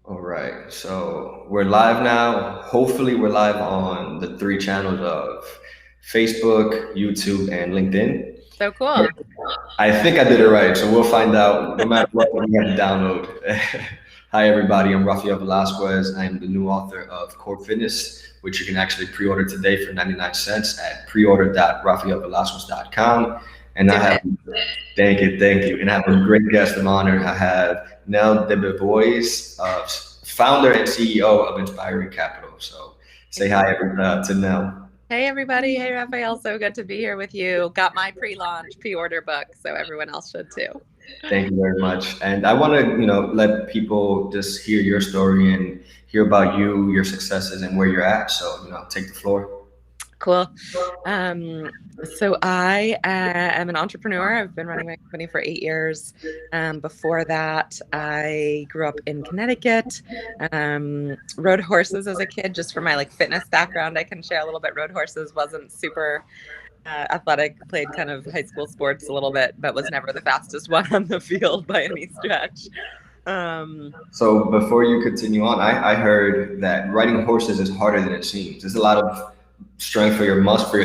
All right, so we're live now. Hopefully, we're live on the three channels of Facebook, YouTube, and LinkedIn. So cool. I think I did it right, so we'll find out no matter what we have to download. Hi, everybody. I'm Raphael Velazquez. I am the new author of Core Fitness, which you can actually pre order today for 99 cents at preorder.raphaelvelasquez.com. And I Do have, it. thank you. And I have a great guest of honor. I have Nell Debevoise, founder and CEO of Inspiring Capital. So say hi to Nell. Hey, everybody. Hey, Raphael. So good to be here with you. Got my pre-launch pre-order book, so everyone else should too. Thank you very much. And I want to, let people just hear your story and hear about you, your successes, and where you're at. So, take the floor. Cool. Um, so I am an entrepreneur. I've been running my company for 8 years. Before that, I grew up in Connecticut. Rode horses as a kid, just for my like fitness background. I can share a little bit. Rode horses wasn't super athletic, played kind of high school sports a little bit, but was never the fastest one on the field by any stretch. Um, So, before you continue on, I heard that riding horses is harder than it seems. There's a lot of strength for your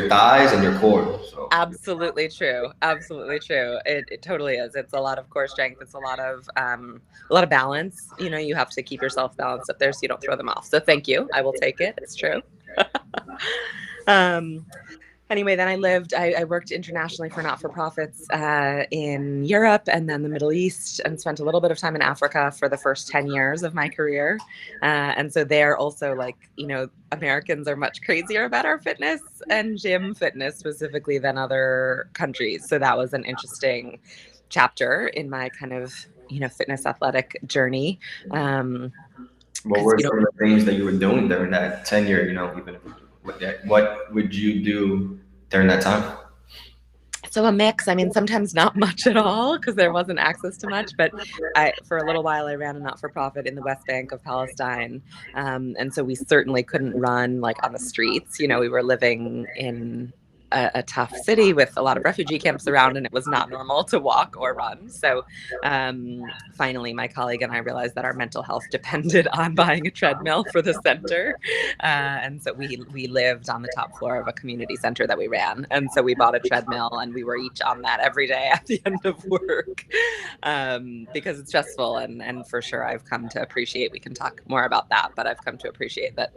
thighs and your core. So, Absolutely true. Absolutely true. It totally is. It's a lot of core strength. It's a lot of balance. You know, you have to keep yourself balanced up there so you don't throw them off. So thank you. I will take it. It's true. um, anyway, then I worked internationally for not-for-profits in Europe and then the Middle East, and spent a little bit of time in Africa for the first 10 years of my career. And so there also, like, you know, Americans are much crazier about our fitness and gym fitness specifically than other countries. So that was an interesting chapter in my kind of, you know, fitness athletic journey. Um, what because were you know some of the things that you were doing during that tenure? Even if, what would you do during that time? So a mix. I mean, sometimes not much at all because there wasn't access to much. But for a little while, I ran a not-for-profit in the West Bank of Palestine, and so we certainly couldn't run like on the streets. You know, we were living in a tough city with a lot of refugee camps around, and it was not normal to walk or run. So finally, my colleague and I realized that our mental health depended on buying a treadmill for the center, and so we lived on the top floor of a community center that we ran, and so we bought a treadmill, and we were each on that every day at the end of work, because it's stressful, and for sure I've come to appreciate. We can talk more about that, but I've come to appreciate that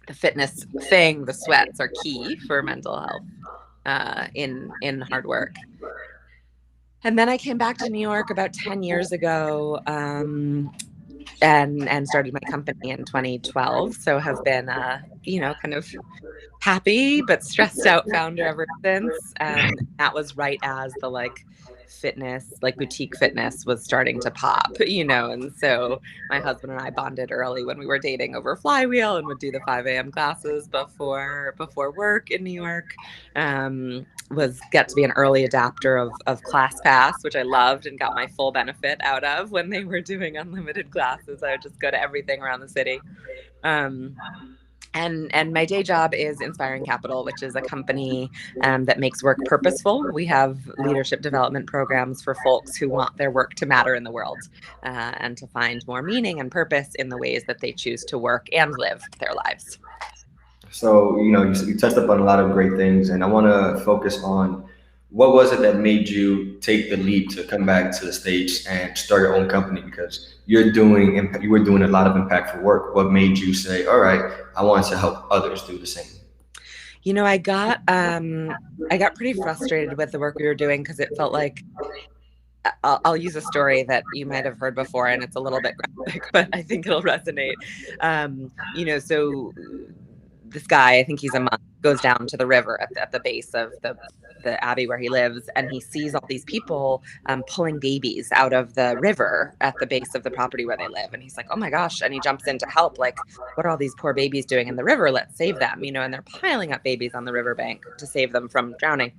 the fitness thing, the sweats are key for mental health in hard work. And then I came back to New York about 10 years ago, and started my company in 2012. So have been, you know, kind of happy but stressed out founder ever since. That was right as the like fitness, like boutique fitness was starting to pop, you know. And so my husband and I bonded early when we were dating over Flywheel and would do the 5 a.m. classes before work in New York. Was get to be an early adapter of ClassPass, which I loved and got my full benefit out of when they were doing unlimited classes. I would just go to everything around the city. Um, and my day job is Inspiring Capital, which is a company that makes work purposeful. We have leadership development programs for folks who want their work to matter in the world, and to find more meaning and purpose in the ways that they choose to work and live their lives. So, you touched upon a lot of great things, and I want to focus on what was it that made you take the leap to come back to the States and start your own company? Because you were doing a lot of impactful work. What made you say, all right, I want to help others do the same? You know, I got pretty frustrated with the work we were doing because it felt like I'll use a story that you might have heard before, and it's a little bit graphic, but I think it'll resonate. You know, so this guy, I think he's a monk, goes down to the river at the base of the abbey where he lives, and he sees all these people pulling babies out of the river at the base of the property where they live, and he's like, "Oh my gosh!" And he jumps in to help. Like, what are all these poor babies doing in the river? Let's save them, you know. And they're piling up babies on the riverbank to save them from drowning.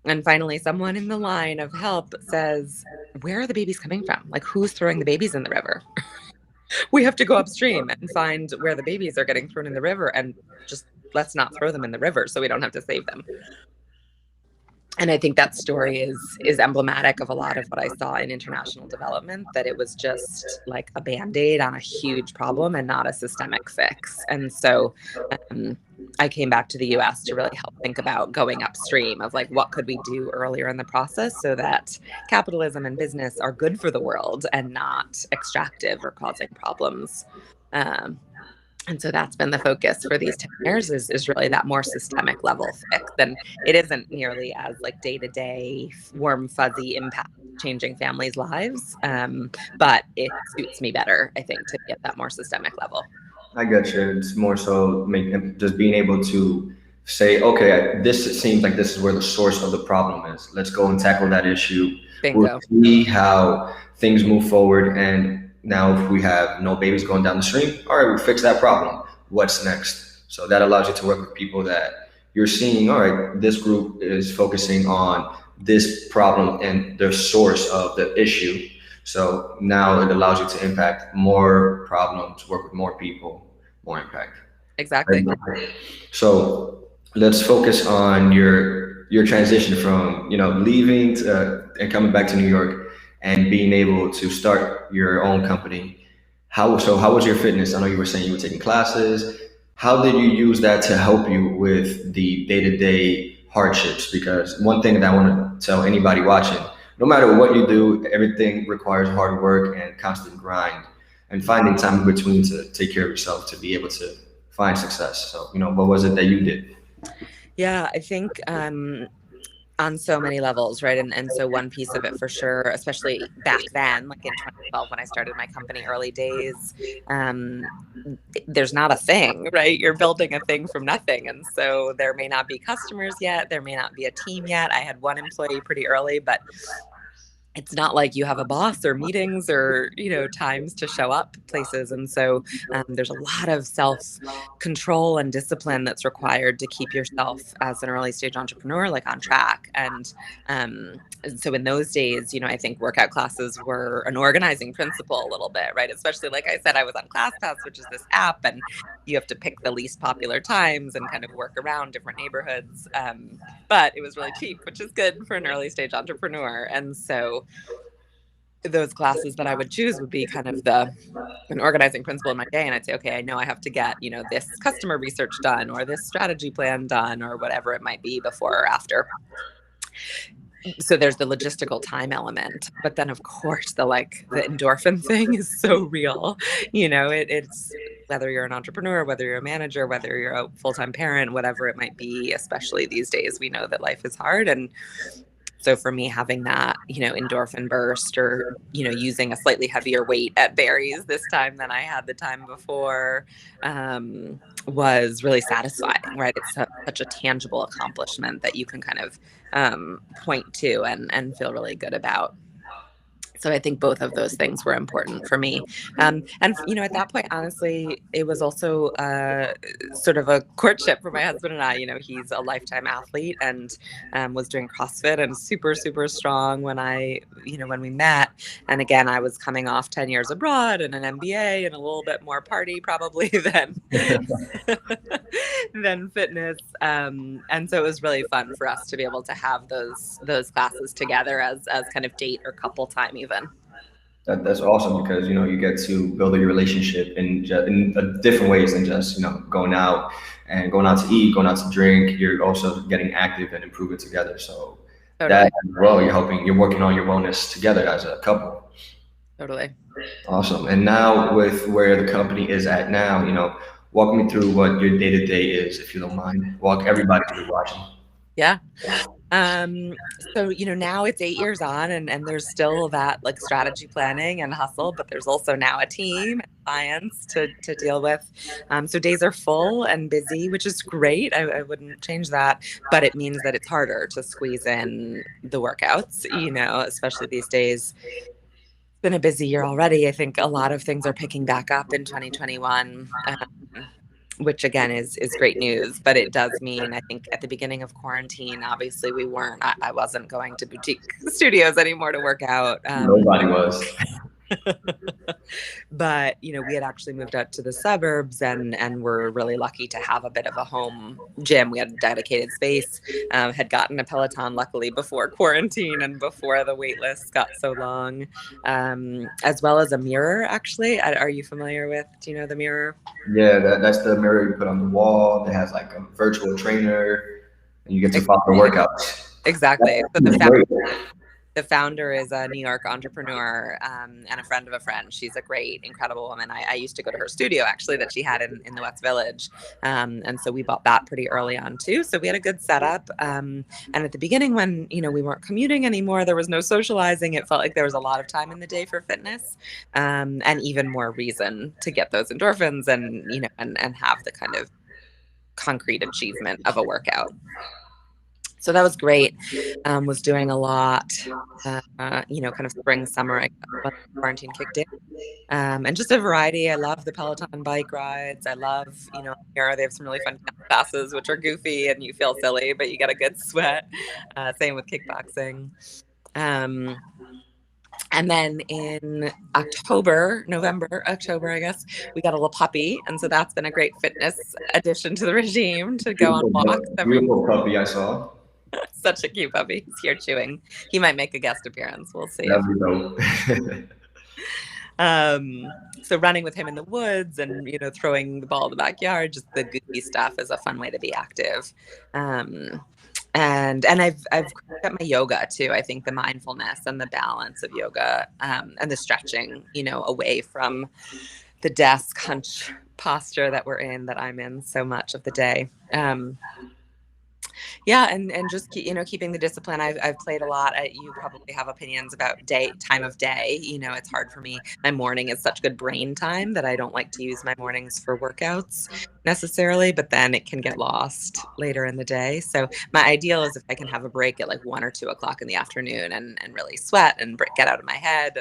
And finally, someone in the line of help says, "Where are the babies coming from? Like, who's throwing the babies in the river? We have to go upstream and find where the babies are getting thrown in the river, and just let's not throw them in the river so we don't have to save them." And I think that story is emblematic of a lot of what I saw in international development, that it was just like a band-aid on a huge problem and not a systemic fix. And so um, I came back to the US to really help think about going upstream of like what could we do earlier in the process so that capitalism and business are good for the world and not extractive or causing problems. Um, and so that's been the focus for these 10 years is really that more systemic level fix. And it isn't nearly as like day-to-day warm fuzzy impact changing families' lives, but it suits me better, I think, to be at that more systemic level. I get you. It's more so just being able to say, okay, this seems like this is where the source of the problem is. Let's go and tackle that issue. We'll Bingo. see how things move forward. And now, if we have no babies going down the stream, all right, we fix that problem. What's next? So that allows you to work with people that you're seeing. All right, this group is focusing on this problem and the source of the issue. So now it allows you to impact more problems, work with more people, more impact. Exactly. So let's focus on your transition from leaving and coming back to New York and being able to start your own company. How was your fitness? I know you were saying you were taking classes. How did you use that to help you with the day to day hardships? Because one thing that I want to tell anybody watching, no matter what you do, everything requires hard work and constant grind and finding time in between to take care of yourself to be able to find success. So, what was it that you did? Yeah, I think on so many levels, right? And so one piece of it for sure, especially back then, like in 2012 when I started my company, early days, um, there's not a thing, right? You're building a thing from nothing. And so there may not be customers yet, there may not be a team yet. I had one employee pretty early, but it's not like you have a boss or meetings or times to show up places. And so there's a lot of self control and discipline that's required to keep yourself as an early stage entrepreneur like on track. And so in those days, I think workout classes were an organizing principle a little bit, right? Especially, like I said, I was on ClassPass, which is this app, and you have to pick the least popular times and kind of work around different neighborhoods. But it was really cheap, which is good for an early stage entrepreneur. And so those classes that I would choose would be kind of an organizing principle in my day. And I'd say, okay, I know I have to get, this customer research done or this strategy plan done or whatever it might be before or after. So there's the logistical time element, but then of course the endorphin thing is so real. It's whether you're an entrepreneur, whether you're a manager, whether you're a full-time parent, whatever it might be, especially these days, we know that life is hard. And so for me, having that, endorphin burst or, using a slightly heavier weight at berries this time than I had the time before, was really satisfying, right? It's such a tangible accomplishment that you can kind of point to and feel really good about. So I think both of those things were important for me. And, at that point, honestly, it was also sort of a courtship for my husband and I. He's a lifetime athlete and was doing CrossFit and super, super strong when when we met. And again, I was coming off 10 years abroad and an MBA and a little bit more party probably than than fitness. And so it was really fun for us to be able to have those classes together as kind of date or couple time even. That's awesome because you get to build your relationship in different ways than just going out and going out to eat, going out to drink. You're also getting active and improving together. So Totally. that as well, you're working on your wellness together as a couple. Totally. Awesome. And now with where the company is at now, walk me through what your day to day is, if you don't mind. Walk everybody through watching. Yeah. So, now it's 8 years on and there's still that like strategy planning and hustle, but there's also now a team and clients to deal with. So days are full and busy, which is great. I wouldn't change that, but it means that it's harder to squeeze in the workouts, especially these days. It's been a busy year already. I think a lot of things are picking back up in 2021. Which again is great news, but it does mean I think at the beginning of quarantine, obviously I wasn't going to boutique studios anymore to work out. Nobody was. But we had actually moved out to the suburbs, and were really lucky to have a bit of a home gym. We had dedicated space. Had gotten a Peloton luckily before quarantine and before the wait lists got so long, as well as a mirror. Actually, are you familiar with? Do you know the mirror? Yeah, that's the mirror you put on the wall that has like a virtual trainer, and you get to follow the workouts. Exactly. So That's great. the founder is a New York entrepreneur, and a friend of a friend. She's a great, incredible woman. I used to go to her studio actually that she had in the West Village. And so we bought that pretty early on too. So we had a good setup. And at the beginning when, we weren't commuting anymore, there was no socializing. It felt like there was a lot of time in the day for fitness, and even more reason to get those endorphins and, and have the kind of concrete achievement of a workout. So that was great. Was doing a lot, kind of spring, summer, I guess, when quarantine kicked in. And just a variety. I love the Peloton bike rides. I love, here they have some really fun classes, which are goofy and you feel silly, but you get a good sweat. Same with kickboxing. And then in October, I guess, we got a little puppy. And so that's been a great fitness addition to the regime to go on walks every. Beautiful puppy I saw. Such a cute puppy. He's here chewing. He might make a guest appearance. We'll see. That'd be dope. So running with him in the woods and, throwing the ball in the backyard, just the goofy stuff is a fun way to be active. And I've got my yoga too. I think the mindfulness and the balance of yoga, and the stretching, away from the desk hunch posture that we're in, that I'm in so much of the day. Yeah, and just keeping the discipline. I've played a lot. You probably have opinions about time of day. It's hard for me. My morning is such good brain time that I don't like to use my mornings for workouts necessarily, but then it can get lost later in the day. So my ideal is if I can have a break at like 1 or 2 o'clock in the afternoon and really sweat and get out of my head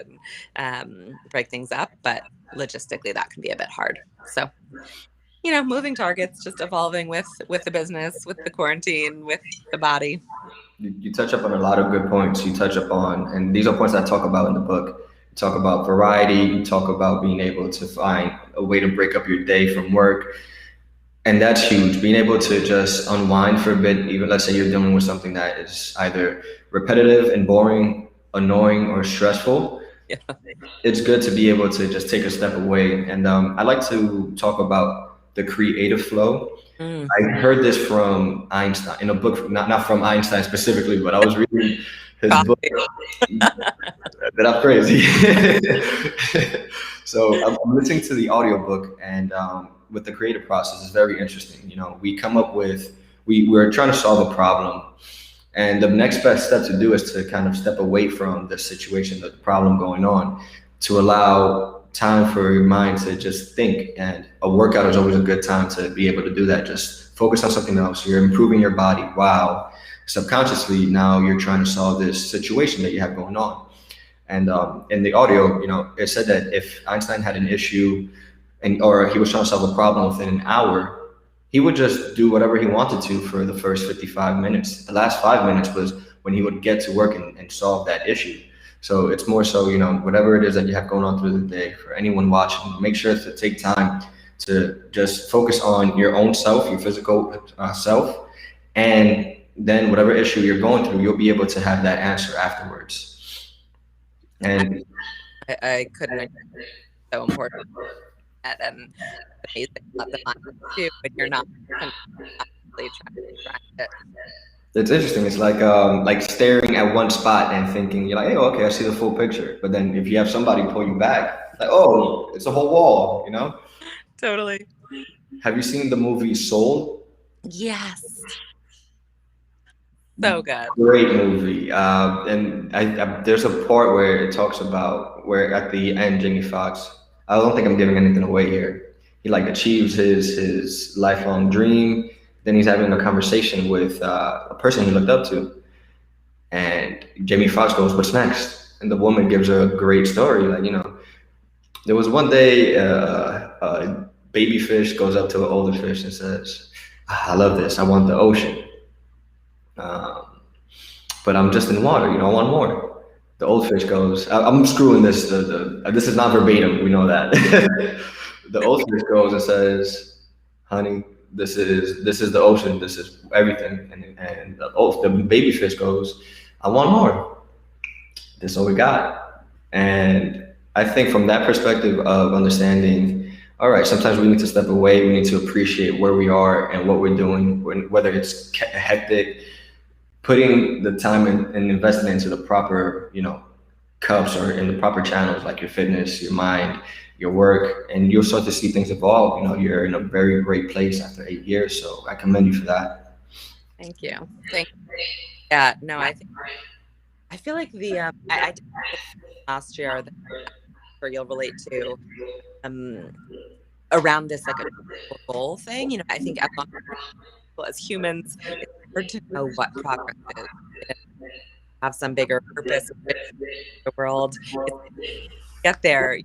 and break things up. But logistically, that can be a bit hard. So moving targets, just evolving with the business, with the quarantine, with the body. You touch up on a lot of good points. You touch up on, and these are points I talk about in the book. You talk about variety. You talk about being able to find a way to break up your day from work. And that's huge. Being able to just unwind for a bit, even let's say you're dealing with something that is either repetitive and boring, annoying, or stressful. Yeah. It's good to be able to just take a step away. And I like to talk about the creative flow. I heard this from Einstein in a book, not from Einstein specifically, but I was reading his book. That I'm crazy. So I'm listening to the audiobook, and with the creative process is very interesting. We come up with, we're trying to solve a problem, and the next best step to do is to kind of step away from the situation, the problem going on, to allow time for your mind to just think. And a workout is always a good time to be able to do that. Just focus on something else. You're improving your body while subconsciously now you're trying to solve this situation that you have going on. And in the audio, it said that if Einstein had an issue or he was trying to solve a problem within an hour, he would just do whatever he wanted to for the first 55 minutes. The last 5 minutes was when he would get to work and solve that issue. So it's more so, whatever it is that you have going on through the day, for anyone watching, make sure to take time to just focus on your own self, your physical self, and then whatever issue you're going through, you'll be able to have that answer afterwards. And I couldn't agree. So important. And amazing about the mind too, when you're not constantly trying to. it's interesting. It's like staring at one spot and thinking you're like, hey, okay, I see the full picture. But then if you have somebody pull you back, like, oh, it's a whole wall. Totally. Have you seen the movie Soul? Yes. So good. Great movie. And there's a part where it talks about where at the end Jamie Foxx. I don't think I'm giving anything away here. He like achieves his lifelong dream. Then he's having a conversation with a person he looked up to, and Jamie Foxx goes, "What's next?" And the woman gives her a great story. Like, there was one day a baby fish goes up to an older fish and says, "I love this. I want the ocean, but I'm just in water. I want more." The old fish goes. I'm screwing this. This is not verbatim. We know that. The old fish goes and says, "Honey, this is the ocean. This is everything." And the baby fish goes, "I want more. This is all we got." And I think from that perspective of understanding, all right, sometimes we need to step away. We need to appreciate where we are and what we're doing, whether it's hectic, putting the time and investing into the proper, cups or in the proper channels, like your fitness, your mind, your work, and you'll start to see things evolve. You're in a very great place after 8 years, so I commend you for that. Thank you. Thank you. Yeah, no, I feel like I did last year that I'm sure you'll relate to, um around this like a goal thing. I think as humans, it's hard to know what progress is. Have some bigger purpose in the world. It's get there.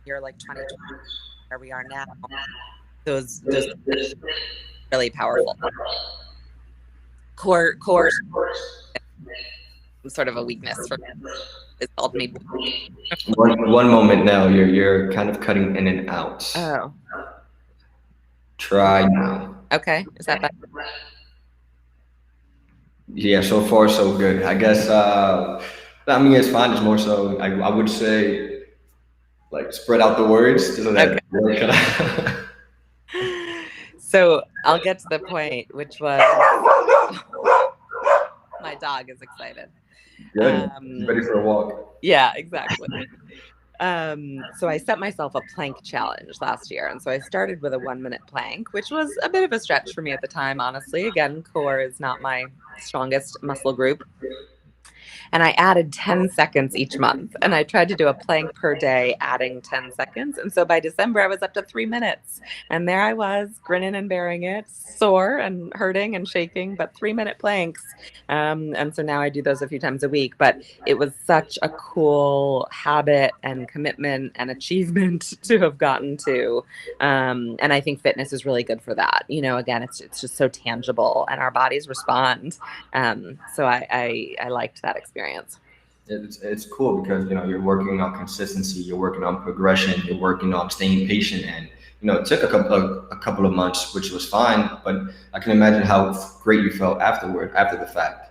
You're like 2020, where we are now. Those really powerful core sort of a weakness for it's called me. One moment now, you're kind of cutting in and out. Oh, Try now. okay. Is that better? Yeah, so far so good. I guess. I mean, it's fine. It's more so. I would say like spread out the words so that. Okay. So I'll get to the point, which was my dog is excited. Good. Ready for a walk. Yeah, exactly. So I set myself a plank challenge last year. And so I started with a 1-minute plank, which was a bit of a stretch for me at the time, honestly. Again, core is not my strongest muscle group. And I added 10 seconds each month. And I tried to do a plank per day, adding 10 seconds. And so by December, I was up to 3 minutes. And there I was, grinning and bearing it, sore and hurting and shaking, but 3-minute planks. And so now I do those a few times a week. But it was such a cool habit and commitment and achievement to have gotten to. And I think fitness is really good for that. Again, it's just so tangible and our bodies respond. So I liked that experience. It's cool because you're working on consistency, you're working on progression, you're working on staying patient, and it took a couple of months, which was fine. But I can imagine how great you felt after the fact.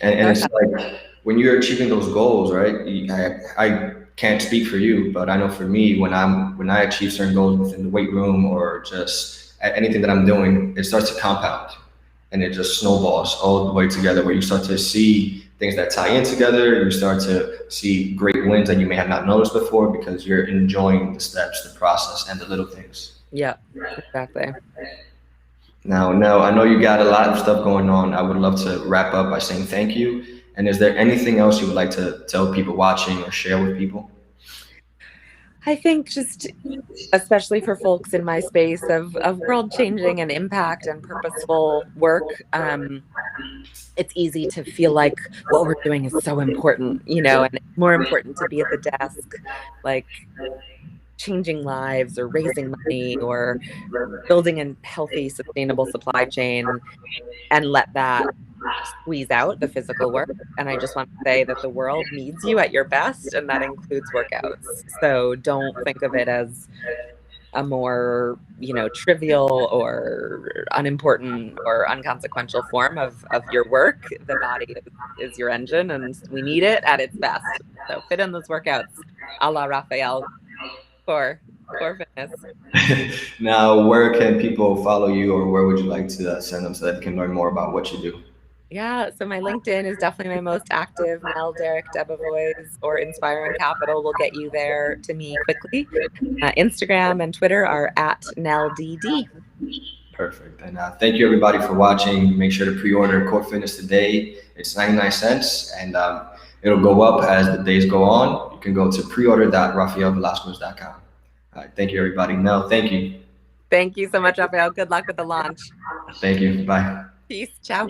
And it's like when you're achieving those goals, right? I can't speak for you, but I know for me, when I achieve certain goals within the weight room or just anything that I'm doing, it starts to compound, and it just snowballs all the way together. Where you start to see things that tie in together, you start to see great wins that you may have not noticed before because you're enjoying the steps, the process, and the little things. Yeah, exactly. Now, no, I know you got a lot of stuff going on. I would love to wrap up by saying thank you. And is there anything else you would like to tell people watching or share with people? I think just especially for folks in my space of world changing and impact and purposeful work, it's easy to feel like what we're doing is so important, and it's more important to be at the desk, like changing lives or raising money or building a healthy, sustainable supply chain, and let that squeeze out the physical work. And I just want to say that the world needs you at your best, and that includes workouts. So don't think of it as a more, trivial or unimportant or unconsequential form of your work. The body is your engine, and we need it at its best. So fit in those workouts, a la Raphael, for fitness. Now, where can people follow you, or where would you like to send them so that they can learn more about what you do? Yeah, so my LinkedIn is definitely my most active. Nell Derick Debevoise or Inspiring Capital will get you there to me quickly. Instagram and Twitter are at NellDD. Perfect. And thank you, everybody, for watching. Make sure to pre-order Core Fitness today. It's 99 cents, and it'll go up as the days go on. You can go to preorder.raphaelvelasquez.com. All right. Thank you, everybody. Nell, thank you. Thank you so much, Raphael. Good luck with the launch. Thank you. Bye. Peace. Ciao.